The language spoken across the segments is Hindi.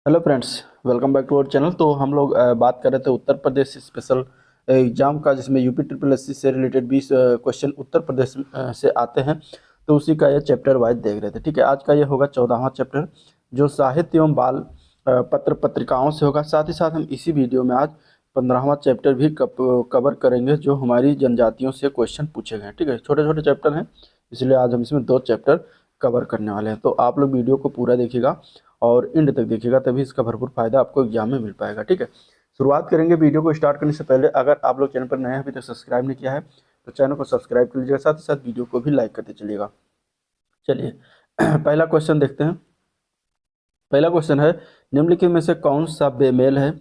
Hello friends, welcome back to our channel. तो हम लोग बात कर रहे थे उत्तर प्रदेश स्पेशल एग्जाम का, जिसमें यूपी ट्रिपल एससी से रिलेटेड 20 क्वेश्चन उत्तर प्रदेश से आते हैं। तो उसी का ये चैप्टर वाइज देख रहे थे। ठीक है, आज का ये होगा 14वां चैप्टर, जो साहित्य एवं बाल पत्र पत्रिकाओं से होगा। साथ ही साथ हम इसी वीडियो में आज 15वां चैप्टर भी कवर करेंगे, जो हमारी जनजातियों से क्वेश्चन पूछे गए हैं। ठीक है, छोटे छोटे चैप्टर हैं, इसलिए आज हम इसमें 2 चैप्टर कवर करने वाले हैं। तो आप लोग वीडियो को पूरा देखिएगा और एंड तक देखिएगा, तभी इसका भरपूर फायदा आपको एग्जाम में मिल पाएगा। ठीक है, शुरुआत करेंगे। वीडियो को स्टार्ट करने से पहले अगर आप लोग चैनल पर नए हैं, अभी तक सब्सक्राइब नहीं किया है, तो चैनल को सब्सक्राइब कर लीजिएगा। साथ ही साथ वीडियो को भी लाइक करते चलिएगा। चलिए पहला क्वेश्चन देखते हैं। पहला क्वेश्चन है, निम्नलिखित में से कौन सा बेमेल है?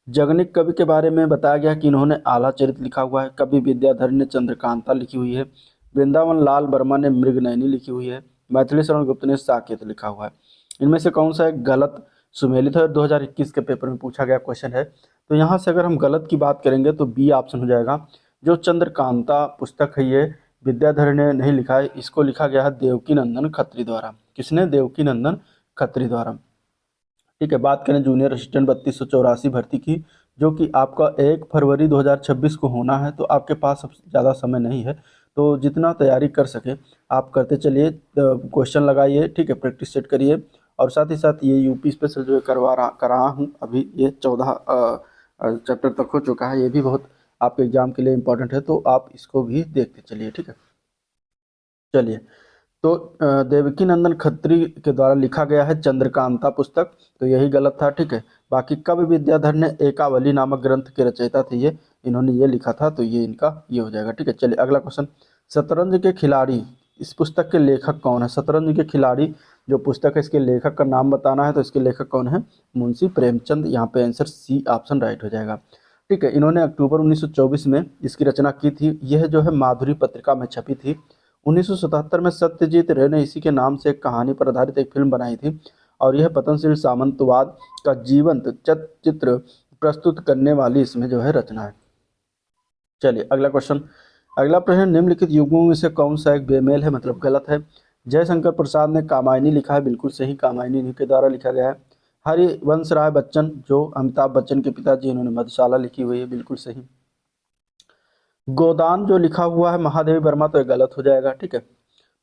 जगनिक कवि के बारे में बताया गया कि इन्होंने आला चरित लिखा हुआ है। कवि विद्याधर ने चंद्रकांता लिखी हुई है। वृंदावन लाल वर्मा ने मृगनयनी लिखी हुई है। मैथिली शरण गुप्त ने साकेत लिखा हुआ है। इनमें से कौन सा एक गलत सुमेलित है? 2021 के पेपर में पूछा गया क्वेश्चन है। तो यहाँ से अगर हम गलत की बात करेंगे तो बी ऑप्शन हो जाएगा। जो चंद्रकांता पुस्तक है, ये विद्याधर ने नहीं लिखा है, इसको लिखा गया है देवकी नंदन खत्री द्वारा। किसने? देवकी नंदन खत्री द्वारा। ठीक है, बात करें जूनियर असिस्टेंट 3284 भर्ती की, जो कि आपका 1 फरवरी 2026 को होना है। तो आपके पास अब ज़्यादा समय नहीं है, तो जितना तैयारी कर सके आप करते चलिए, क्वेश्चन लगाइए। ठीक है, प्रैक्टिस सेट करिए। और साथ ही साथ ये यूपी स्पेशल जो करा हूँ अभी, ये 14 चैप्टर तक हो चुका है। ये भी बहुत आपके एग्जाम के लिए इंपॉर्टेंट है, तो आप इसको भी देखते चलिए। ठीक है, चलिए। तो देवकी नंदन खत्री के द्वारा लिखा गया है चंद्रकांता पुस्तक, तो यही गलत था। ठीक है, बाकी कवि विद्याधर ने एकावली नामक ग्रंथ के रचयिता थे, ये इन्होंने ये लिखा था, तो ये इनका ये हो जाएगा। ठीक है, चलिए अगला क्वेश्चन। शतरंज के खिलाड़ी, इस पुस्तक के लेखक कौन है? शतरंज के खिलाड़ी जो पुस्तक है, इसके लेखक का नाम बताना है। तो इसके लेखक कौन है? मुंशी प्रेमचंद। यहाँ पे आंसर सी ऑप्शन राइट हो जाएगा। ठीक है, इन्होंने अक्टूबर 1924 में इसकी रचना की थी। यह जो है माधुरी पत्रिका में छपी थी। 1977 में सत्यजीत रे ने इसी के नाम से एक कहानी पर आधारित एक फिल्म बनाई थी, और यह पतनशील सामंतवाद का जीवंत चित्र प्रस्तुत करने वाली इसमें जो है रचना है। चलिए अगला क्वेश्चन। अगला प्रश्न, निम्नलिखित युग्मों में से कौन सा एक बेमेल है, मतलब गलत है? जयशंकर प्रसाद ने कामायनी लिखा है, बिल्कुल सही, कामायनी इन्हीं के द्वारा लिखा गया है। हरिवंश राय बच्चन, जो अमिताभ बच्चन के पिताजी, इन्होंने मधुशाला लिखी हुई है, बिल्कुल सही। गोदान जो लिखा हुआ है महादेवी वर्मा, तो ये गलत हो जाएगा। ठीक है,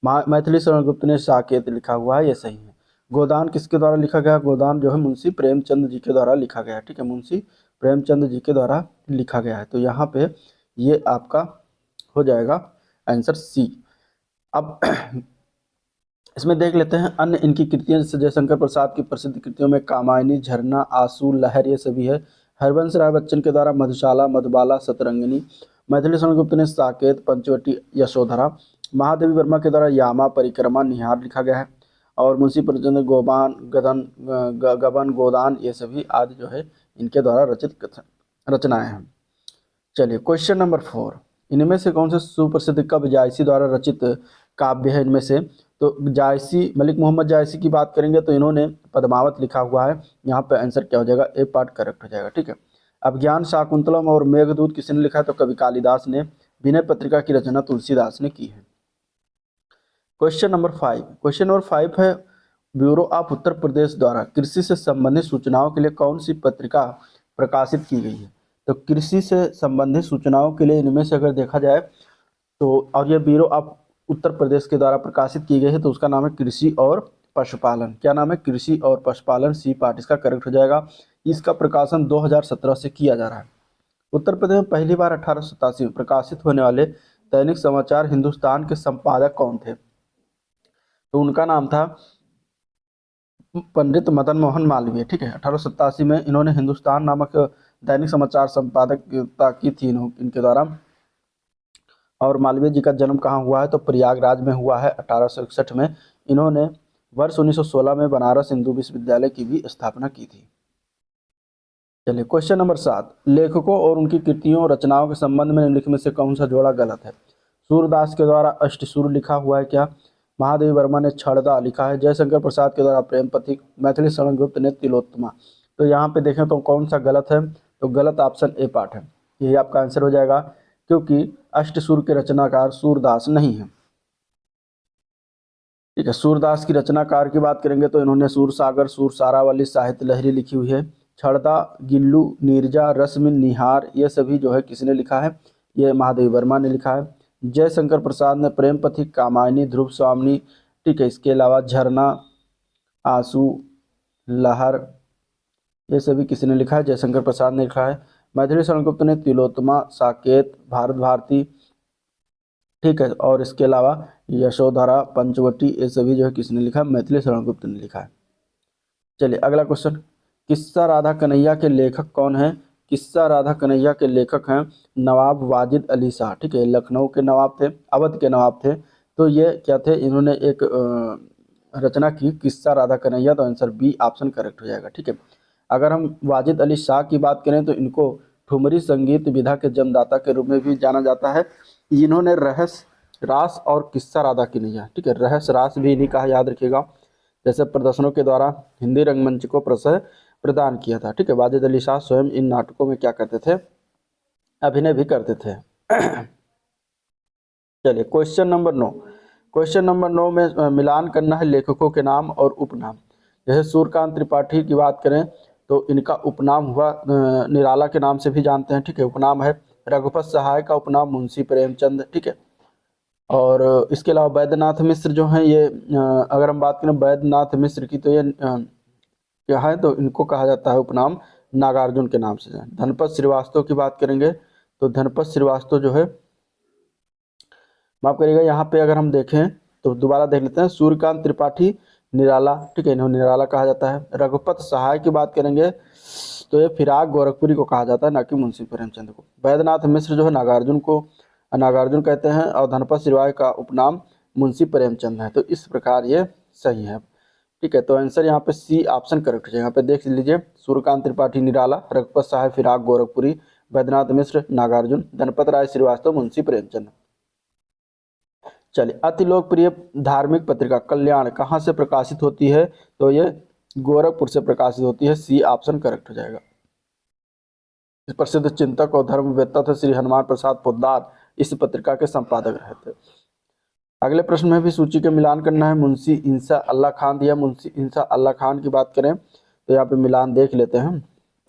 मैथिली शरण गुप्त ने साकेत लिखा हुआ है, ये सही है। गोदान किसके द्वारा लिखा गया? गोदान जो है मुंशी प्रेमचंद जी के द्वारा लिखा गया है। ठीक है, मुंशी प्रेमचंद जी के द्वारा लिखा गया है। तो यहाँ पे ये आपका हो जाएगा आंसर सी। अब इसमें देख लेते हैं अन्य इनकी कृतियां, जैसे जयशंकर प्रसाद की प्रसिद्ध कृतियों में कामायनी, झरना, आंसू, लहर, ये सभी है। हरवंश राय बच्चन के द्वारा मधुशाला, मधुबाला, सतरंगिनी। मैथिली शरण गुप्त ने साकेत, पंचवटी, यशोधरा। महादेवी वर्मा के द्वारा यामा, परिक्रमा, निहार लिखा गया है। और मुंशी प्रेमचंद गोबान, गबन, गोदान, ये सभी आदि जो है इनके द्वारा रचित रचनाएं हैं। चलिए क्वेश्चन नंबर 4, इनमें से कौन से सुप्रसिद्ध कवि जायसी द्वारा रचित काव्य है? इनमें से तो जायसी, मलिक मोहम्मद जायसी की बात करेंगे तो इन्होंने पद्मावत लिखा हुआ है। यहाँ पे आंसर क्या हो जाएगा? ए पार्ट करेक्ट हो जाएगा। ठीक है, अब ज्ञान शाकुंतलम और मेघदूत किसने लिखा है? तो कवि कालिदास ने। विनय पत्रिका की रचना तुलसीदास ने की है। क्वेश्चन नंबर 5, क्वेश्चन नंबर 5 है, ब्यूरो ऑफ उत्तर प्रदेश द्वारा कृषि से संबंधित सूचनाओं के लिए कौन सी पत्रिका प्रकाशित की गई है? तो कृषि से संबंधित सूचनाओं के लिए इनमें से अगर देखा जाए तो, और ये ब्यूरो ऑफ उत्तर प्रदेश के द्वारा प्रकाशित की गई है, तो उसका नाम है कृषि और पशुपालन। क्या नाम है? कृषि और पशुपालन, सी पार्ट इसका करेक्ट हो जाएगा। इसका प्रकाशन 2017 से किया जा रहा है। उत्तर प्रदेश में पहली बार 1887 में प्रकाशित होने वाले दैनिक समाचार हिंदुस्तान के संपादक कौन थे? तो उनका नाम था पंडित मदन मोहन मालवीय। ठीक है, 1887 में इन्होंने हिंदुस्तान नामक दैनिक समाचार संपादकता की थी इनके द्वारा। और मालवीय जी का जन्म कहाँ हुआ है? तो प्रयागराज में हुआ है 1861 में। इन्होंने वर्ष 1916 में बनारस हिंदू विश्वविद्यालय की भी स्थापना की थी। चलिए क्वेश्चन नंबर 7, लेखकों और उनकी कृतियों और रचनाओं के संबंध में निम्नलिखित में से कौन सा जोड़ा गलत है? सूरदास के द्वारा अष्टसूर लिखा हुआ है क्या? महादेवी वर्मा ने छड़दा लिखा है। जयशंकर प्रसाद के द्वारा प्रेम पथिक। मैथिली शरण गुप्त ने तिलोत्तमा। तो यहाँ पे देखें तो कौन सा गलत है? तो गलत ऑप्शन ए पार्ट है, यही आपका आंसर हो जाएगा, क्योंकि अष्टसूर के रचनाकार सूरदास नहीं है। ठीक है। सूरदास की रचनाकार की बात करेंगे तो इन्होंने सूरसागर, सूरसारावली, साहित्य लहरी लिखी हुई है। छड़दा, गिल्लू, नीरजा, रश्मि, निहार, ये सभी जो है किसने लिखा है? ये महादेवी वर्मा ने लिखा है। जयशंकर प्रसाद ने प्रेम पथिक, कामायनी, ध्रुव स्वामिनी, ठीक है, इसके अलावा झरना, आंसू, लहर, ये सभी किसने लिखा है? जयशंकर प्रसाद ने लिखा है। मैथिली शरण गुप्त ने तिलोत्तमा, साकेत, भारत भारती, ठीक है, और इसके अलावा यशोधरा, पंचवटी, ये सभी जो है किसने लिखा है? मैथिली शरण गुप्त ने लिखा है। चलिए अगला क्वेश्चन, किस्सा राधा कन्हैया के लेखक कौन है? किस्सा राधा कन्हैया के लेखक हैं नवाब वाजिद अली शाह, ठीक है, लखनऊ के नवाब थे, अवध के नवाब थे। तो ये क्या थे? इन्होंने एक रचना की किस्सा राधा कन्हैया, तो आंसर बी ऑप्शन करेक्ट हो जाएगा। ठीक है। अगर हम वाजिद अली शाह की बात करें तो इनको ठुमरी संगीत विधा के जन्मदाता के रूप में भी जाना जाता है। इन्होंने रहस्य रास और किस्सा राधा कन्हैया, ठीक है, रहस्य रास भी इन्हीं का है, याद रखिएगा, जैसे प्रदर्शनों के द्वारा हिंदी रंगमंच को प्रशय प्रदान किया था। ठीक है। वाजिद अली शाह स्वयं इन नाटकों में क्या करते थे? अभिनय भी करते थे। चलिए क्वेश्चन नंबर 9। क्वेश्चन नंबर 9 में मिलान करना है लेखकों के नाम और उपनाम। जैसे सूर्यकांत त्रिपाठी की बात करें तो इनका उपनाम हुआ निराला के नाम से भी जानते हैं। ठीक है। उपनाम है रघुपत सहाय का उपनाम मुंशी प्रेमचंद। ठीक है। और इसके अलावा वैद्यनाथ मिश्र जो हैं ये अगर हम बात करें वैद्यनाथ मिश्र की तो ये क्या है? तो इनको कहा जाता है उपनाम नागार्जुन के नाम से। धनपत श्रीवास्तव की बात करेंगे तो धनपत श्रीवास्तव जो है, माफ करिएगा, यहाँ पे अगर हम देखें तो दोबारा देख लेते हैं। सूर्यकांत त्रिपाठी निराला, ठीक है, इन्हें निराला कहा जाता है। रघुपत सहाय की बात करेंगे तो ये फिराक गोरखपुरी को कहा जाता है, ना कि मुंशी प्रेमचंद को। वैद्यनाथ मिश्र जो है नागार्जुन कहते हैं, और धनपत श्रीवास्तव का उपनाम मुंशी प्रेमचंद है। तो इस प्रकार ये सही है। ठीक है। तो आंसर यहाँ पे सी ऑप्शन करेक्ट है। यहाँ पे देख लीजिए, सूर्यकांत त्रिपाठी निराला, रघुपत सहाय फिराक गोरखपुरी, वैद्यनाथ मिश्र नागार्जुन, धनपत राय श्रीवास्तव मुंशी प्रेमचंद। चलिए, अति लोकप्रिय धार्मिक पत्रिका कल्याण कहाँ से प्रकाशित होती है? तो ये गोरखपुर से प्रकाशित होती है। सी ऑप्शन करेक्ट हो जाएगा। प्रसिद्ध चिंतक और धर्मवेत्ता थे श्री हनुमान प्रसाद पोद्दार, इस पत्रिका के संपादक रहे थे। अगले प्रश्न में भी सूची के मिलान करना है। मुंशी इंसा अल्लाह खान दिया, मुंशी इंसा अल्लाह खान की बात करें तो यहाँ पे मिलान देख लेते हैं।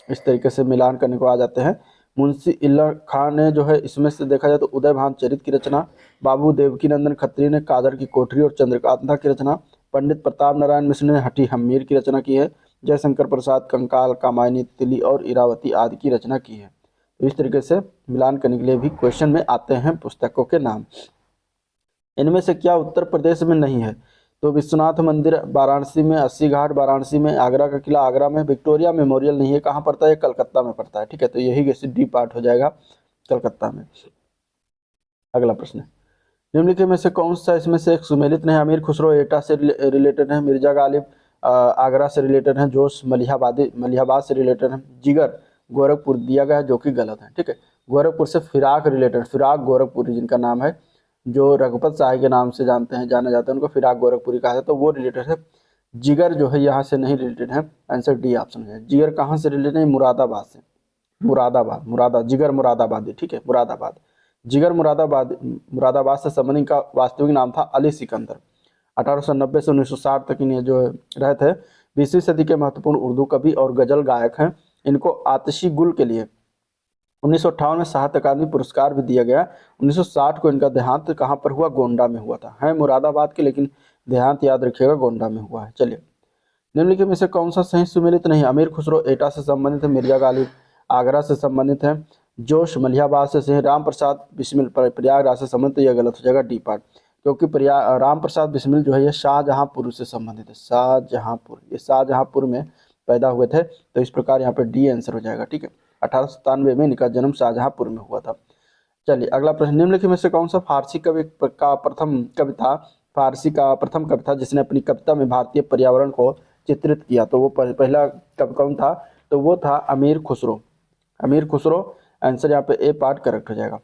इस तरीके से मिलान करने को आ जाते हैं। मुंशी इल्ला खान ने जो है, इसमें से देखा जाए तो उदय भान चरित की रचना, बाबू देवकी नंदन खत्री ने कादर की कोठरी और चंद्रकांता की रचना, पंडित प्रताप नारायण मिश्र ने हठी हम्मीर की रचना की है, जयशंकर प्रसाद कंकाल, कामायनी, तिली और इरावती आदि की रचना की है। तो इस तरीके से मिलान करने के लिए भी क्वेश्चन में आते हैं पुस्तकों के नाम। इनमें से क्या उत्तर प्रदेश में नहीं है? तो विश्वनाथ मंदिर वाराणसी में, अस्सी घाट वाराणसी में, आगरा का किला आगरा में, विक्टोरिया मेमोरियल नहीं है, कहाँ पड़ता है? कलकत्ता में पड़ता है। ठीक है। तो यही डी पार्ट हो जाएगा, कलकत्ता में। अगला प्रश्न, निम्नलिखित में से कौन सा इसमें से एक सुमेलित नहीं? अमीर खुसरो एटा से रिलेटेड है, मिर्जा गालिब आगरा से रिलेटेड है, जोश मलिहाबाद से रिलेटेड है, जिगर गोरखपुर दिया गया है, जो कि गलत है। ठीक है। गोरखपुर से फिराक रिलेटेड, फिराक गोरखपुरी जिनका नाम है, जो रघुपत सहाय के नाम से जाने जाते हैं, उनको फिराक गोरखपुरी कहा जाता है, तो वो रिलेटेड है। जिगर जो है यहाँ से नहीं रिलेटेड है। आंसर डी ऑप्शन है। जिगर कहाँ से रिलेटेड है? मुरादाबाद से। जिगर मुरादाबादी। ठीक है, मुरादाबाद। जिगर मुरादाबाद से संबंधित का वास्तविक नाम था अली सिकंदर। 1890 से 1960 तक इन्हें जो रहे थे। 20वीं सदी के महत्वपूर्ण उर्दू कवि और गजल गायक हैं। इनको आतिशी गुल के लिए 1958 में साहित्य अकादमी पुरस्कार भी दिया गया। 1960 को इनका देहांत कहाँ पर हुआ? गोंडा में हुआ था। है मुरादाबाद के, लेकिन देहांत याद रखिएगा गोंडा में हुआ है। चलिए, निम्नलिखित में से कौन सा सही सुमेलित नहीं? अमीर खुसरो एटा से संबंधित है, मिर्जा गालिब आगरा से संबंधित है, जोश मलिहाबाद से सही, राम प्रसाद बिस्मिल प्रयागराज से संबंधित, यह गलत हो जाएगा, डी पार्ट। क्योंकि राम प्रसाद बिस्मिल जो है ये शाहजहांपुर से संबंधित है। शाहजहांपुर, ये शाहजहांपुर में पैदा हुए थे। तो इस प्रकार यहाँ पे डी आंसर हो जाएगा। ठीक है। 1897 में इनका जन्म शाहजहांपुर में हुआ था। चलिए अगला प्रश्न, निम्नलिखित में से कौन सा फारसी कवि का प्रथम कवि था जिसने अपनी कविता में भारतीय पर्यावरण को चित्रित किया? तो वो पहला कवि कौन था? तो वो था अमीर खुसरो। अमीर खुसरो, आंसर यहाँ पे ए पार्ट करेक्ट हो जाएगा।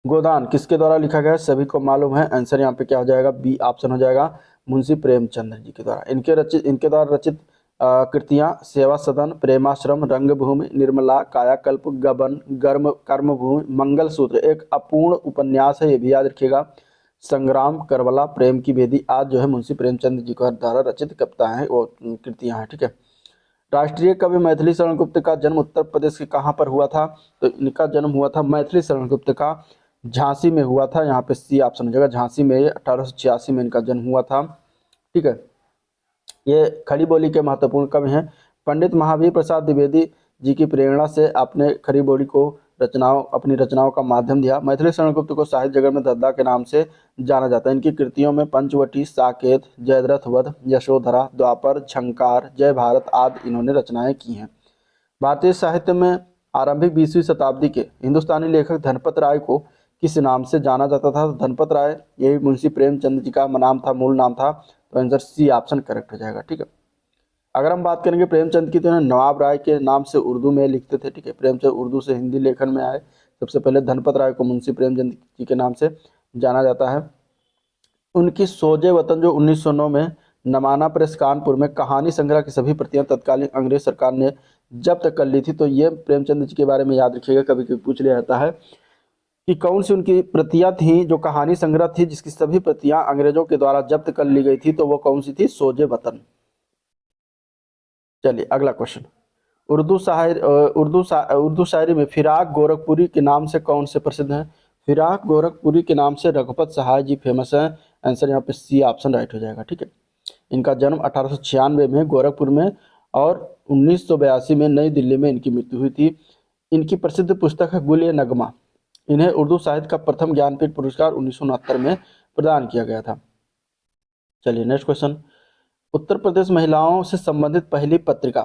गोदान किसके द्वारा लिखा गया? सभी को मालूम है। आंसर यहाँ पे क्या हो जाएगा? बी ऑप्शन हो जाएगा, मुंशी प्रेमचंद जी के द्वारा। इनके द्वारा रचित कृतियां सेवा सदन, प्रेमाश्रम, रंगभूमि, निर्मला, कायाकल्प, गबन, कर्मभूमि, मंगलसूत्र एक अपूर्ण उपन्यास है, ये भी याद रखिएगा। संग्राम, करबला, प्रेम की बेदी आज जो है मुंशी प्रेमचंद जी के द्वारा रचित कविताएं हैं, वो कृतियां हैं। ठीक है। राष्ट्रीय कवि मैथिली शरण गुप्त का जन्म उत्तर प्रदेश के कहाँ पर हुआ था? तो इनका जन्म हुआ था मैथिली शरण गुप्त का झांसी में हुआ था। यहाँ पे सी ऑप्शन हो जाएगा, झांसी में 1886 में इनका जन्म हुआ था। ठीक है। ये खड़ी बोली के महत्वपूर्ण कवि हैं। पंडित महावीर प्रसाद द्विवेदी जी की प्रेरणा से आपने खड़ी बोली को अपनी रचनाओं का माध्यम दिया। मैथिली शरण गुप्त को साहित्य जगत में दद्दा के नाम से जाना जाता है। इनकी कृतियों में पंचवटी, साकेत, जयद्रथ वध, यशोधरा, द्वापर, झंकार, जय भारत आदि इन्होंने रचनाएं की हैं। भारतीय साहित्य में आरंभिक 20वीं शताब्दी के हिंदुस्तानी लेखक धनपत राय को किस नाम से जाना जाता था? तो धनपत राय यही मुंशी प्रेमचंद जी का नाम था, मूल नाम था। तो आंसर सी ऑप्शन करेक्ट हो जाएगा। ठीक है। अगर हम बात करेंगे प्रेमचंद की, तो नवाब राय के नाम से उर्दू में लिखते थे। ठीक है। प्रेमचंद उर्दू से हिंदी लेखन में आए। सबसे पहले धनपत राय को मुंशी प्रेमचंद जी के नाम से जाना जाता है। उनकी सोजे वतन जो 1909 में नमाना प्रेस कानपुर में कहानी संग्रह की सभी प्रतियां तत्कालीन अंग्रेज सरकार ने जब्त कर ली थी। तो ये प्रेमचंद जी के बारे में याद रखिएगा, कभी कभी पूछ लिया जाता है कि कौन सी उनकी प्रतियां थी जो कहानी संग्रह थी जिसकी सभी प्रतियां अंग्रेजों के द्वारा जब्त कर ली गई थी, तो वो कौन सी थी? सोजे वतन। चलिए अगला क्वेश्चन। उर्दू शायरी में फिराक गोरखपुरी के नाम से कौन से प्रसिद्ध हैं? फिराक गोरखपुरी के नाम से रघुपत सहाय जी फेमस हैं। आंसर यहाँ पे सी ऑप्शन राइट हो जाएगा। ठीक है। इनका जन्म 1896 में गोरखपुर में और 1982 में नई दिल्ली में इनकी मृत्यु हुई थी। इनकी प्रसिद्ध पुस्तक है गुल ए नगमा। इन्हें उर्दू साहित्य का प्रथम ज्ञानपीठ पुरस्कार 1969 में प्रदान किया गया था। चलिए नेक्स्ट क्वेश्चन। उत्तर प्रदेश महिलाओं से संबंधित पहली पत्रिका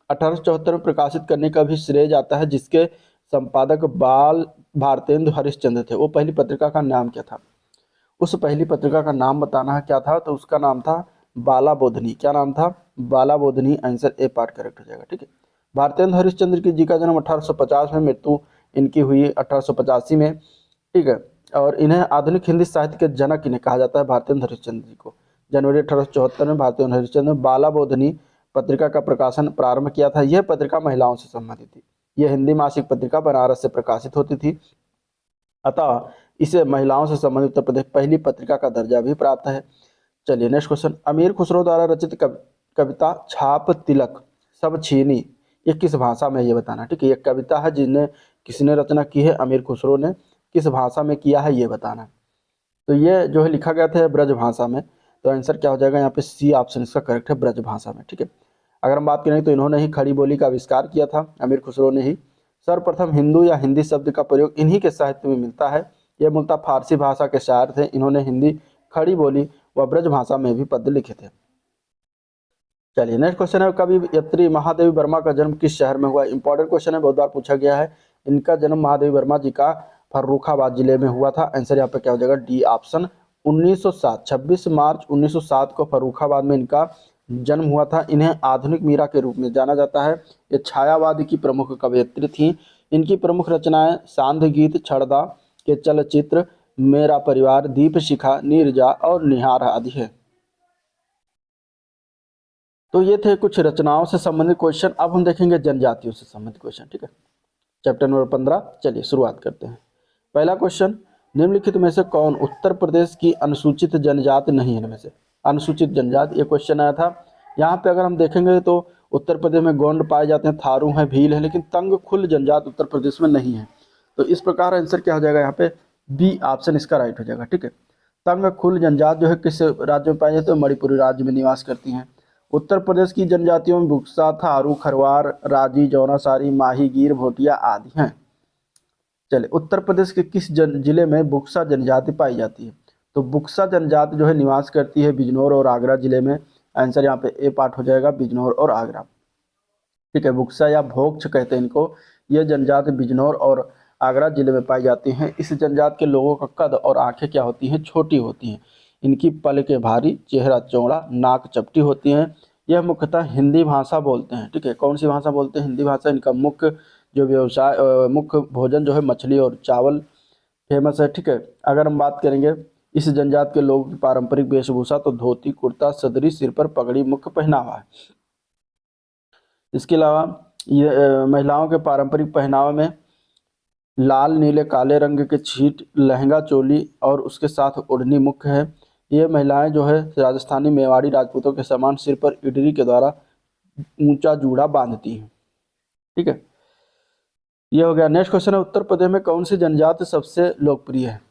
1874 में प्रकाशित करने का भी श्रेय जाता है, जिसके संपादक बाल भारतेंदु हरिश्चंद्र थे। वो पहली पत्रिका का नाम क्या था? उस पहली पत्रिका का नाम बताना है क्या था? तो उसका नाम था बाला बोधनी। क्या नाम था? बाला Bodhani. Answer A part correct हो जाएगा। ठीक है। भारतेंदु हरिश्चंद्र की जी का जन्म 1850 में, मृत्यु इनकी हुई 1885 में। ठीक है। और इन्हें आधुनिक हिंदी साहित्य के जनक इन्हें कहा जाता है, भारतेंदु हरिश्चंद्र जी को। जनवरी 1874 में भारतेंदु हरिश्चंद्र ने बाला बोधनी पत्रिका का प्रकाशन प्रारंभ किया था। यह पत्रिका महिलाओं से संबंधित थी। यह हिंदी मासिक पत्रिका बनारस से प्रकाशित होती थी, अतः इसे महिलाओं से संबंधित उत्तर प्रदेश पहली पत्रिका का दर्जा भी प्राप्त है। चलिए नेक्स्ट क्वेश्चन। अमीर खुसरो द्वारा रचित कविता छाप तिलक सब छीनी, ये किस भाषा में, ये बताना। ठीक है। ये कविता है जिन्हें किसने रचना की है? अमीर खुसरो ने। किस भाषा में किया है ये बताना। तो ये जो है लिखा गया था ब्रज भाषा में। तो आंसर क्या हो जाएगा? यहाँ पे सी ऑप्शन इसका करेक्ट है, ब्रज भाषा में। ठीक है। अगर हम बात करें तो इन्होंने ही खड़ी बोली का आविष्कार किया था, अमीर खुसरो ने ही। सर्वप्रथम हिंदू या हिंदी शब्द का प्रयोग इन्हीं के साहित्य में मिलता है। यह मूलतः फारसी भाषा के शायर थे। इन्होंने हिंदी, खड़ी बोली व ब्रज भाषा में भी पद्य लिखे थे। चलिए नेक्स्ट क्वेश्चन है, कवि यत्री महादेवी वर्मा का जन्म किस शहर में हुआ? इंपॉर्टेंट क्वेश्चन है, बहुत बार पूछा गया है। इनका जन्म महादेवी वर्मा जी का फर्रुखाबाद जिले में हुआ था। आंसर यहाँ पे क्या हो जाएगा? D option. 1907 26 मार्च 1907 को फर्रुखाबाद में इनका जन्म हुआ था। इन्हें आधुनिक मीरा के रूप में जाना जाता है। ये छायावाद की प्रमुख कवयित्री थी। इनकी प्रमुख रचनाएं सांध्य गीत, छड़दा के चलचित्र, मेरा परिवार, दीप शिखा, नीरजा और निहार आदि है। तो ये थे कुछ रचनाओं से संबंधित क्वेश्चन। अब हम देखेंगे जनजातियों से संबंधित क्वेश्चन। ठीक है। Chapter number 15। चलिए शुरुआत करते हैं। पहला क्वेश्चन, निम्नलिखित में से कौन उत्तर प्रदेश की अनुसूचित जनजाति नहीं है? इनमें से अनुसूचित जनजाति, ये क्वेश्चन आया था। यहाँ पे अगर हम देखेंगे तो उत्तर प्रदेश में गोंड पाए जाते हैं, थारू हैं, भील है, लेकिन तंग खुल जनजाति उत्तर प्रदेश में नहीं है। तो इस प्रकार आंसर क्या हो जाएगा? यहाँ पे बी ऑप्शन इसका राइट हो जाएगा। ठीक है। तंग खुल जनजाति जो है किस राज्य में पाई जाती है? मणिपुरी राज्य में निवास करती हैं। उत्तर प्रदेश की जनजातियों में बुक्सा, थारू, खरवार, राजी, जौनासारी, माही, गीर, भोटिया आदि हैं। चलिए, उत्तर प्रदेश के किस जिले में बुक्सा जनजाति पाई जाती है? तो बुक्सा जनजाति जो है निवास करती है बिजनौर और आगरा जिले में। आंसर यहाँ पे ए पार्ट हो जाएगा, बिजनौर और आगरा। ठीक है। बुक्सा या भोक्ष कहते हैं इनको। ये जनजाति बिजनौर और आगरा जिले में पाई जाती हैं। इस जनजाति के लोगों का कद और आंखें क्या होती हैं? छोटी होती हैं। इनकी पलकें भारी, चेहरा चौड़ा, नाक चपटी होती हैं। यह मुख्यतः हिंदी भाषा बोलते हैं। ठीक है। कौन सी भाषा बोलते हैं? हिंदी भाषा। इनका मुख्य जो व्यवसाय, मुख्य भोजन जो है मछली और चावल फेमस है। ठीक है। अगर हम बात करेंगे इस जनजाति के लोगों की पारंपरिक वेशभूषा, तो धोती, कुर्ता, सदरी, सिर पर पगड़ी मुख्य पहनावा है। इसके अलावा ये महिलाओं के पारंपरिक पहनावे में लाल नीले काले रंग के छीट, लहंगा चोली और उसके साथ ओढ़नी मुख्य है। ये महिलाएं जो है राजस्थानी मेवाड़ी राजपूतों के समान सिर पर इडली के द्वारा ऊंचा जूड़ा बांधती हैं। ठीक है, ये हो गया। नेक्स्ट क्वेश्चन है, उत्तर प्रदेश में कौन सी जनजाति सबसे लोकप्रिय है?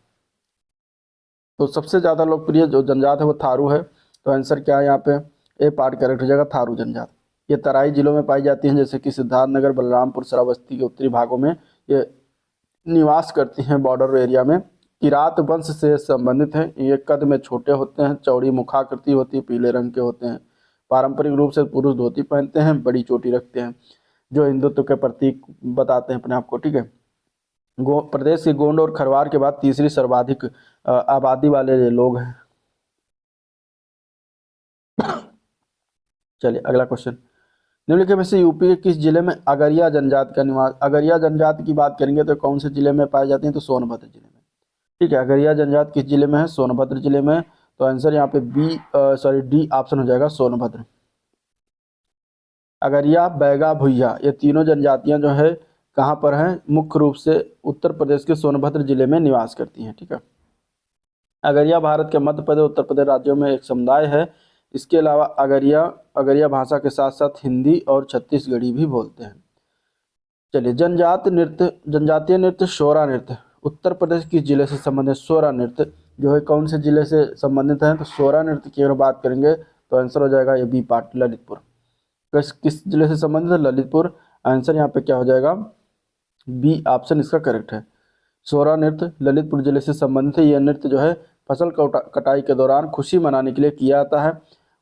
तो सबसे ज़्यादा लोकप्रिय जो जनजात है वो थारू है। तो आंसर क्या है यहाँ पे? ए पार्ट करेक्ट हो जाएगा, थारू जनजात। ये तराई जिलों में पाई जाती हैं, जैसे कि सिद्धार्थनगर, बलरामपुर, श्रावस्ती के उत्तरी भागों में ये निवास करती हैं, बॉर्डर एरिया में। किरात वंश से संबंधित हैं। ये कद में छोटे होते हैं, चौड़ी मुखाकृति होती है, पीले रंग के होते हैं। पारंपरिक रूप से पुरुष धोती पहनते हैं, बड़ी चोटी रखते हैं, जो हिंदुत्व के प्रतीक बताते हैं अपने आप को। ठीक है, प्रदेश के गोंड और खरवार के बाद तीसरी सर्वाधिक आबादी वाले ये लोग हैं। चलिए अगला क्वेश्चन, निम्नलिखित में से यूपी के किस जिले में अगरिया जनजाति का निवास? अगरिया जनजाति की बात करेंगे तो कौन से जिले में पाई जाती है? तो सोनभद्र जिले में। ठीक है, अगरिया जनजाति किस जिले में है? सोनभद्र जिले में। तो आंसर यहाँ पे डी ऑप्शन हो जाएगा, सोनभद्र। अगरिया, बैगा, भुइया ये तीनों जनजातियां जो है कहाँ पर हैं? मुख्य रूप से उत्तर प्रदेश के सोनभद्र जिले में निवास करती हैं। ठीक है, अगरिया भारत के मध्य प्रदेश, उत्तर प्रदेश राज्यों में एक समुदाय है। इसके अलावा अगरिया भाषा के साथ साथ हिंदी और छत्तीसगढ़ी भी बोलते हैं। चलिए, जनजातीय नृत्य सोरा नृत्य उत्तर प्रदेश किस जिले से संबंधित? सोरा नृत्य जो है कौन से जिले से संबंधित है? तो सोरा नृत्य की अगर बात करेंगे तो आंसर हो जाएगा ये बी पार्ट, ललितपुर। किस जिले से संबंधित है? ललितपुर। आंसर यहाँ पे क्या हो जाएगा? बी ऑप्शन इसका करेक्ट है। सोरा नृत्य ललितपुर जिले से संबंधित है। यह नृत्य जो है फसल कटाई के दौरान खुशी मनाने के लिए किया जाता है।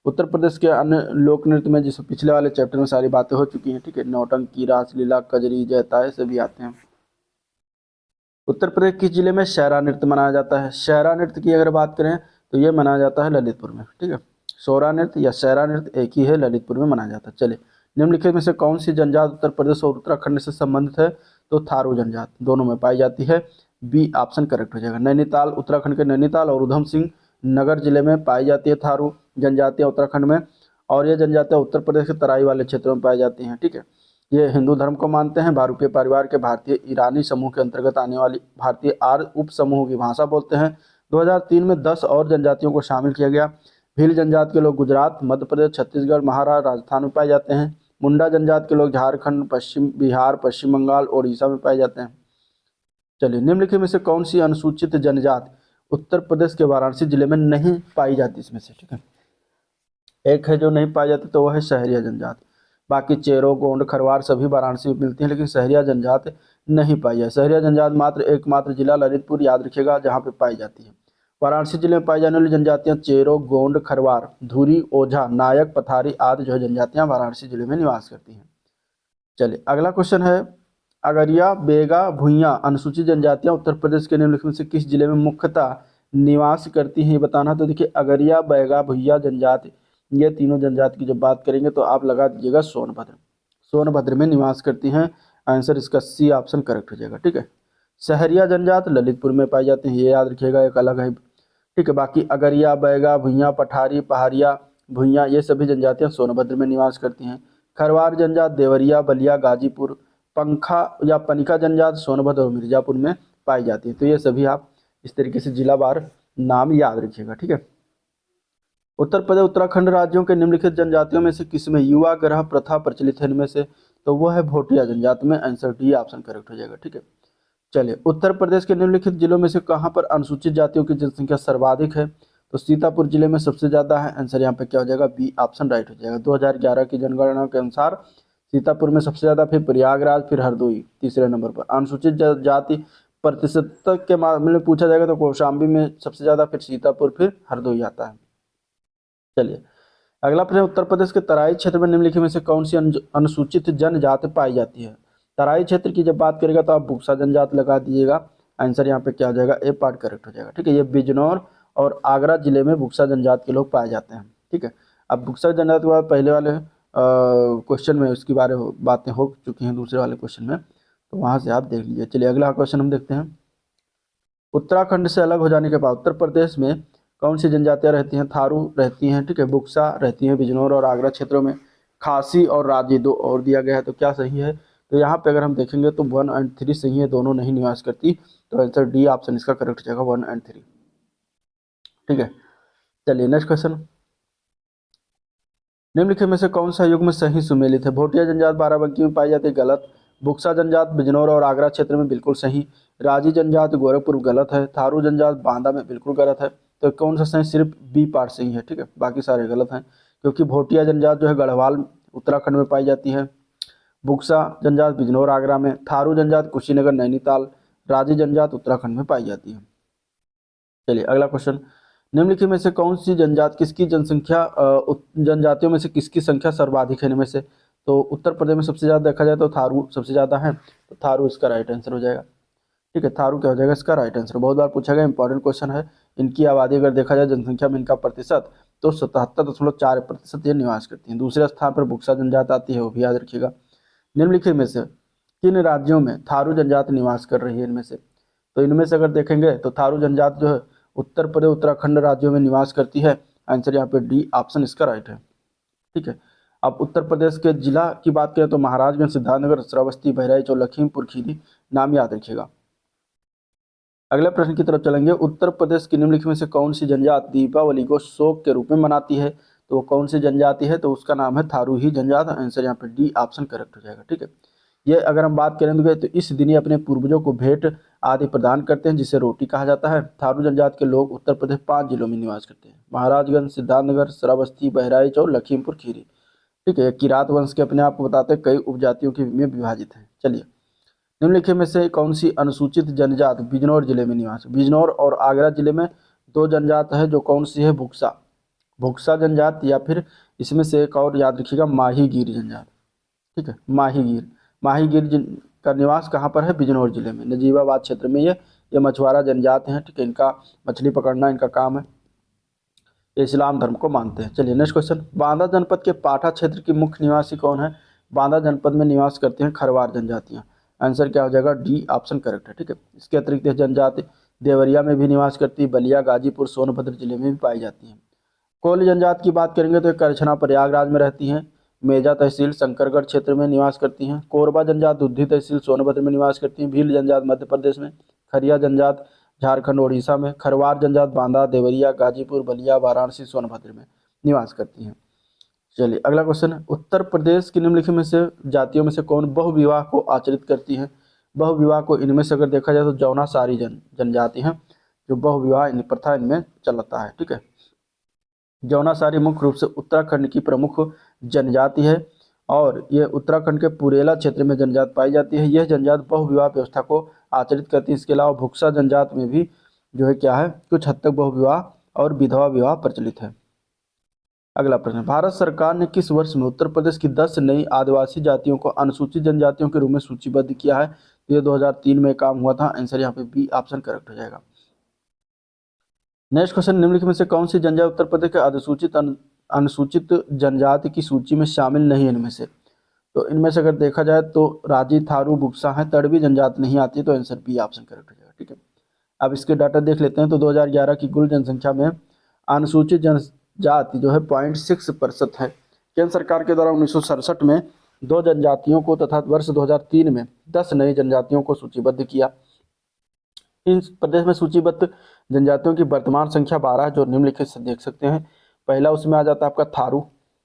उत्तर प्रदेश के अन्य लोक नृत्य में, जिस पिछले वाले चैप्टर में सारी बातें हो चुकी हैं। ठीक है, नौटंकी, रासलीला, कजरी, जयता ये सभी आते हैं। उत्तर प्रदेश किस जिले में शहरा नृत्य मनाया जाता है? शहरा नृत्य की अगर बात करें तो ये मनाया जाता है ललितपुर में। ठीक है, सोरा नृत्य या शहरा नृत्य एक ही है, ललितपुर में मनाया जाता है। चलिए, निम्नलिखित में से कौन सी जनजात उत्तर प्रदेश और उत्तराखंड से संबंधित है? तो थारू जनजात दोनों में पाई जाती है। बी ऑप्शन करेक्ट हो जाएगा। नैनीताल, उत्तराखंड के नैनीताल और उधम सिंह नगर जिले में पाई जाती है थारू जनजातियाँ उत्तराखंड में, और ये जनजातियाँ उत्तर प्रदेश के तराई वाले क्षेत्रों में पाई जाती हैं। ठीक है, ये हिंदू धर्म को मानते हैं। भारूपीय परिवार के भारतीय ईरानी समूह के अंतर्गत आने वाली भारतीय आर्य उप समूह की भाषा बोलते हैं। 2003 में 10 और जनजातियों को शामिल किया गया। भील जनजाति के लोग गुजरात, मध्य प्रदेश, छत्तीसगढ़, महाराष्ट्र, राजस्थान में पाए जाते हैं। मुंडा जनजाति के लोग झारखंड, पश्चिम बिहार, पश्चिम बंगाल, ओडिशा में पाए जाते हैं। चलिए, निम्नलिखित में से कौन सी अनुसूचित जनजाति उत्तर प्रदेश के वाराणसी जिले में नहीं पाई जाती? इसमें से ठीक है, एक है जो नहीं पाई जाती, तो वह है सहरिया जनजाति। बाकी चेरो, गोंड, खरवार सभी वाराणसी में मिलती हैं, लेकिन सहरिया जनजाति नहीं पाई जाए। सहरिया जनजाति एकमात्र जिला ललितपुर, याद रखिएगा, जहाँ पे पाई जाती है। वाराणसी जिले में पाई जाने वाली जनजातियां चेरो, गोंड, खरवार, धुरी, ओझा, नायक, पथारी आदि जो है जनजातियां वाराणसी जिले में निवास करती हैं। चलिए अगला क्वेश्चन है, अगरिया, बेगा, भुइयां अनुसूचित जनजातियां उत्तर प्रदेश के निम्नलिखित में से किस जिले में मुख्यतः निवास करती हैं, ये बताना। तो देखिए, अगरिया, बैगा, भुइयां जनजाति, ये तीनों जनजाति की जब बात करेंगे तो आप लगा दीजिएगा सोनभद्र। सोनभद्र में निवास करती हैं। आंसर इसका सी ऑप्शन करेक्ट हो जाएगा। ठीक है, सहरिया जनजाति ललितपुर में पाई जाती हैं, ये याद रखिएगा, एक अलग है। ठीक है, बाकी अगरिया, बैगा, भुइयां, पठारी, पहाड़िया, भुइयां ये सभी जनजातियां सोनभद्र में निवास करती हैं। खरवार जनजात देवरिया, बलिया, गाजीपुर, पंखा या पनिका जनजात सोनभद्र और मिर्जापुर में पाई जाती है। तो ये सभी आप इस तरीके से जिलावार नाम याद रखिएगा। ठीक है, उत्तर प्रदेश उत्तराखंड राज्यों के निम्नलिखित जनजातियों में से किसमें युवा ग्रह प्रथा प्रचलित है? इनमें से तो वो है भोटिया जनजाति में। आंसर डी ऑप्शन करेक्ट हो जाएगा। ठीक है, चलिए, उत्तर प्रदेश के निम्नलिखित जिलों में से कहाँ पर अनुसूचित जातियों की जनसंख्या सर्वाधिक है? तो सीतापुर जिले में सबसे ज्यादा है। आंसर यहाँ पे क्या हो जाएगा? बी ऑप्शन राइट हो जाएगा। 2011 की जनगणना के अनुसार सीतापुर में सबसे ज्यादा, फिर प्रयागराज, फिर हरदोई तीसरे नंबर पर। अनुसूचित जाति प्रतिशत के मामले में पूछा जाएगा तो कौशाम्बी में सबसे ज्यादा, फिर सीतापुर, फिर हरदोई आता है। चलिए अगला प्रश्न, उत्तर प्रदेश के तराई क्षेत्र में निम्नलिखित में से कौन सी अनुसूचित जनजाति पाई जाती है? तराई क्षेत्र की जब बात करेगा तो आप बुक्सा जनजाति लगा दीजिएगा। आंसर यहाँ पे क्या हो जाएगा? ए पार्ट करेक्ट हो जाएगा। ठीक है, ये बिजनौर और आगरा जिले में बुक्सा जनजाति के लोग पाए जाते हैं। ठीक है, अब बुक्सा जनजाति के बाद पहले वाले क्वेश्चन में उसकी बातें हो चुकी हैं दूसरे वाले क्वेश्चन में, तो वहाँ से आप देख लीजिए। चलिए अगला क्वेश्चन हम देखते हैं, उत्तराखंड से अलग हो जाने के बाद उत्तर प्रदेश में कौन सी जनजातियां रहती हैं? थारू रहती हैं। ठीक है, बुक्सा रहती हैं बिजनौर और आगरा क्षेत्रों में। खासी और राजी दो और दिया गया है, तो क्या सही है? तो यहाँ पे अगर हम देखेंगे तो 1 एंड 3 सही है, दोनों नहीं निवास करती, तो आंसर डी ऑप्शन इसका करेक्ट हो जाएगा, 1 एंड 3। ठीक है, चलिए नेक्स्ट क्वेश्चन। निम्नलिखित में से कौन सा युग्म सही सुमेलित है? भोटिया जनजात बाराबंकी में पाई जाती है, गलत। बुक्सा जनजात बिजनौर और आगरा क्षेत्र में, बिल्कुल सही। राजी जनजात गोरखपुर, गलत है। थारू जनजात बांदा में, बिल्कुल गलत है। तो कौन सा सही? सिर्फ बी पार्ट सही है। ठीक है, बाकी सारे गलत हैं, क्योंकि भोटिया जनजात जो है गढ़वाल उत्तराखंड में पाई जाती है। बुक्सा जनजात बिजनौर आगरा में, थारू जनजात कुशीनगर नैनीताल, राजी जनजात उत्तराखंड में पाई जाती है। चलिए अगला क्वेश्चन। निम्नलिखित में से कौन सी जनजात किसकी जनसंख्या जनजातियों में से किसकी संख्या सर्वाधिक है इनमें से? तो उत्तर प्रदेश में सबसे ज़्यादा देखा जाए तो थारू सबसे ज़्यादा है, तो थारू इसका राइट आंसर हो जाएगा। ठीक है, थारू क्या हो जाएगा इसका राइट आंसर? बहुत बार पूछा गया, इंपॉर्टेंट क्वेश्चन है। इनकी आबादी अगर देखा जाए जनसंख्या में इनका प्रतिशत, तो 77.4% ये निवास करती हैं। दूसरे स्थान पर बुक्सा जनजात आती है, वो भी याद रखिएगा। निम्नलिखित में से किन राज्यों में थारू जनजात निवास कर रही है इनमें से? तो इनमें से अगर देखेंगे तो थारू जनजात जो है उत्तर प्रदेश उत्तराखंड राज्यों में निवास करती है। आंसर यहाँ पे डी ऑप्शन इसका राइट है। ठीक है, अब उत्तर प्रदेश के जिला की बात करें तो महाराजगंज, सिद्धार्थनगर, श्रावस्ती, बहराइच और लखीमपुर खीरी, नाम याद रखिएगा। अगले प्रश्न की तरफ चलेंगे। उत्तर प्रदेश की निम्नलिखित में से कौन सी जनजाति दीपावली को शोक के रूप में मनाती है? तो वो कौन सी जनजाति है? तो उसका नाम है थारू ही जनजात। आंसर यहाँ पे डी ऑप्शन करेक्ट हो जाएगा। ठीक है, ये अगर हम बात करेंगे तो इस दिन ये अपने पूर्वजों को भेंट आदि प्रदान करते हैं, जिसे रोटी कहा जाता है। थारू जनजात के लोग उत्तर प्रदेश 5 जिलों में निवास करते हैं: महाराजगंज, सिद्धार्थनगर, श्रावस्ती, बहराइच और लखीमपुर खीरी। ठीक है, किरात वंश के अपने आप को बताते हैं, कई उपजातियों की में विभाजित है। चलिए, निम्नलिखित में से कौन सी अनुसूचित जनजात बिजनौर जिले में निवास? बिजनौर और आगरा जिले में 2 जनजात है, जो कौन सी है? भुक्सा भुक्सा जनजात, या फिर इसमें से एक और याद रखिएगा, माहीगीर जनजात। ठीक है, माहीगीर का निवास कहाँ पर है? बिजनौर जिले में, नजीबाबाद क्षेत्र में। ये मछुआरा जनजात हैं। ठीक है, इनका मछली पकड़ना इनका काम है। ये इस्लाम धर्म को मानते हैं। चलिए नेक्स्ट क्वेश्चन। बांदा जनपद के पाठा क्षेत्र की मुख्य निवासी कौन है? बांदा जनपद में निवास करते हैं खरवार जनजातियाँ। आंसर क्या हो जाएगा? डी ऑप्शन करेक्ट है। ठीक है, इसके अतिरिक्त जनजाति देवरिया में भी निवास करती है, बलिया, गाजीपुर, सोनभद्र जिले में भी पाई जाती हैं। कोल जनजात की बात करेंगे तो करछना प्रयागराज में रहती हैं, मेजा तहसील शंकरगढ़ क्षेत्र में निवास करती हैं। कोरबा जनजात दुद्धी तहसील सोनभद्र में निवास करती हैं। भील जनजात मध्य प्रदेश में, खरिया जनजात झारखंड ओडिशा में, खरवार जनजात बांदा, देवरिया, गाजीपुर, बलिया, वाराणसी, सोनभद्र में निवास करती हैं। चलिए अगला क्वेश्चन है। उत्तर प्रदेश की निम्नलिखित में से जातियों में से कौन बहुविवाह को आचरित करती है? बहुविवाह को इनमें से अगर देखा जाए तो जौनासारी जनजाति हैं, जो बहुविवाह इन प्रथा इनमें चलता है। ठीक है, जौनासारी मुख्य रूप से उत्तराखंड की प्रमुख जनजाति है, और ये उत्तराखंड के पुरेला क्षेत्र में जनजात पाई जाती है। यह जनजात बहुविवाह व्यवस्था को आचरित करती है। इसके अलावा भुक्सा जनजात में भी जो है क्या है, कुछ हद तक बहुविवाह और विधवा विवाह प्रचलित है। अगला प्रश्न। भारत सरकार ने किस वर्ष में उत्तर प्रदेश की 10 नई आदिवासी जातियों को अनुसूचित जनजातियों के रूप में सूचीबद्ध किया है? तो ये 2003 में काम हुआ था। आंसर यहाँ पे बी ऑप्शन करेक्ट हो जाएगा। Next question. निम्नलिखित में से कौन सी जनजाति उत्तर प्रदेश के अनुसूचित जनजाति की सूची में शामिल नहीं है इनमें से? तो इनमें से अगर देखा जाए तो राजी, थारू, बुक्सा है, तड़वी जनजात नहीं आती, तो आंसर बी ऑप्शन करेक्ट हो जाएगा। ठीक है, अब इसके डाटा देख लेते हैं। तो 2011 की कुल जनसंख्या में अनुसूचित जनजाति जो है 0.6% है। केंद्र सरकार के द्वारा 1967 में 2 जनजातियों को तथा वर्ष 2003 में 10 नई जनजातियों को सूचीबद्ध किया। इन प्रदेश में सूचीबद्ध जनजातियों की वर्तमान संख्या 12 है, जो निम्नलिखित से देख सकते हैं। पहला उसमें आ जाता है आपका थारू,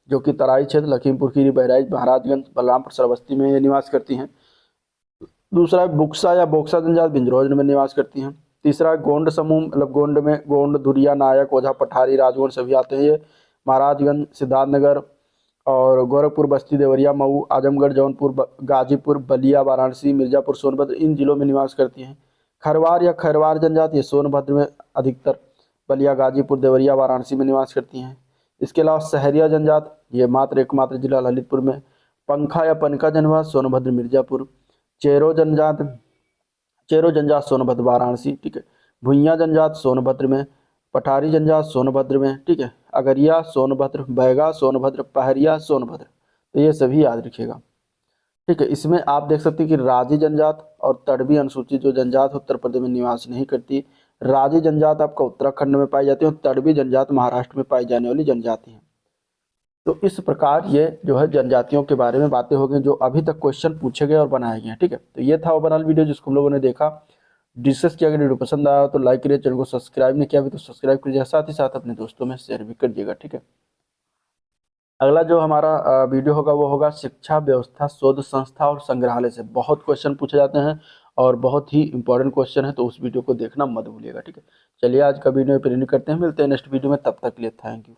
जो कि तराई क्षेत्र लखीमपुर खीरी, बहराइच, महाराजगंज, बलरामपुर, श्रावस्ती में ये निवास करती हैं। दूसरा है बुक्सा या बोक्सा जनजात, बिंजरौर में निवास करती हैं। तीसरा है गोंड समूह, मतलब गोंड में गोंड, धुरिया, नायक, ओझा, पठारी, राजगोंड सभी आते हैं। ये महाराजगंज, सिद्धार्थनगर और गोरखपुर, बस्ती, देवरिया, मऊ, आजमगढ़, जौनपुर, गाजीपुर, बलिया, वाराणसी, मिर्जापुर, सोनभद्र इन जिलों में निवास करती हैं। खरवार या खैरवार जनजाति ये सोनभद्र में अधिकतर, बलिया, गाजीपुर, देवरिया, वाराणसी में निवास करती हैं। इसके अलावा सहरिया जनजात ये एकमात्र जिला ललितपुर में। पंखा या पनका जनजात सोनभद्र, मिर्जापुर। चेरो जनजात सोनभद्र, वाराणसी। ठीक है, भुइयां जनजात सोनभद्र में, पठारी जनजात सोनभद्र में। ठीक है, अगरिया सोनभद्र, बैगा सोनभद्र, पहरिया सोनभद्र, तो ये सभी याद रखिएगा। ठीक है, इसमें आप देख सकते हैं कि राजी जनजात और तड़वी अनुसूचित जो जनजात उत्तर प्रदेश में निवास नहीं करती। राजी जनजात आपका उत्तराखंड में पाई जाती है और तड़वी जनजात महाराष्ट्र में पाई जाने वाली जनजाति है। तो इस प्रकार ये जो है जनजातियों के बारे में बातें हो गई जो अभी तक क्वेश्चन पूछे गए और बनाए गए हैं। ठीक है, तो ये था ओवरऑल वीडियो जिसको हम लोगों ने देखा, डिस्कस किया। अगर वीडियो पसंद आया तो लाइक करिए, चैनल को सब्सक्राइब नहीं किया अभी तो सब्सक्राइब करिएगा, साथ ही साथ अपने दोस्तों में शेयर भी कर दिएगा। ठीक है, अगला जो हमारा वीडियो होगा वो होगा शिक्षा व्यवस्था शोध संस्था और संग्रहालय से। बहुत क्वेश्चन पूछे जाते हैं और बहुत ही इंपॉर्टेंट क्वेश्चन है, तो उस वीडियो को देखना मत भूलिएगा। ठीक है, चलिए आज का वीडियो पर करते हैं, मिलते हैं नेक्स्ट वीडियो में, तब तक के लिए थैंक यू।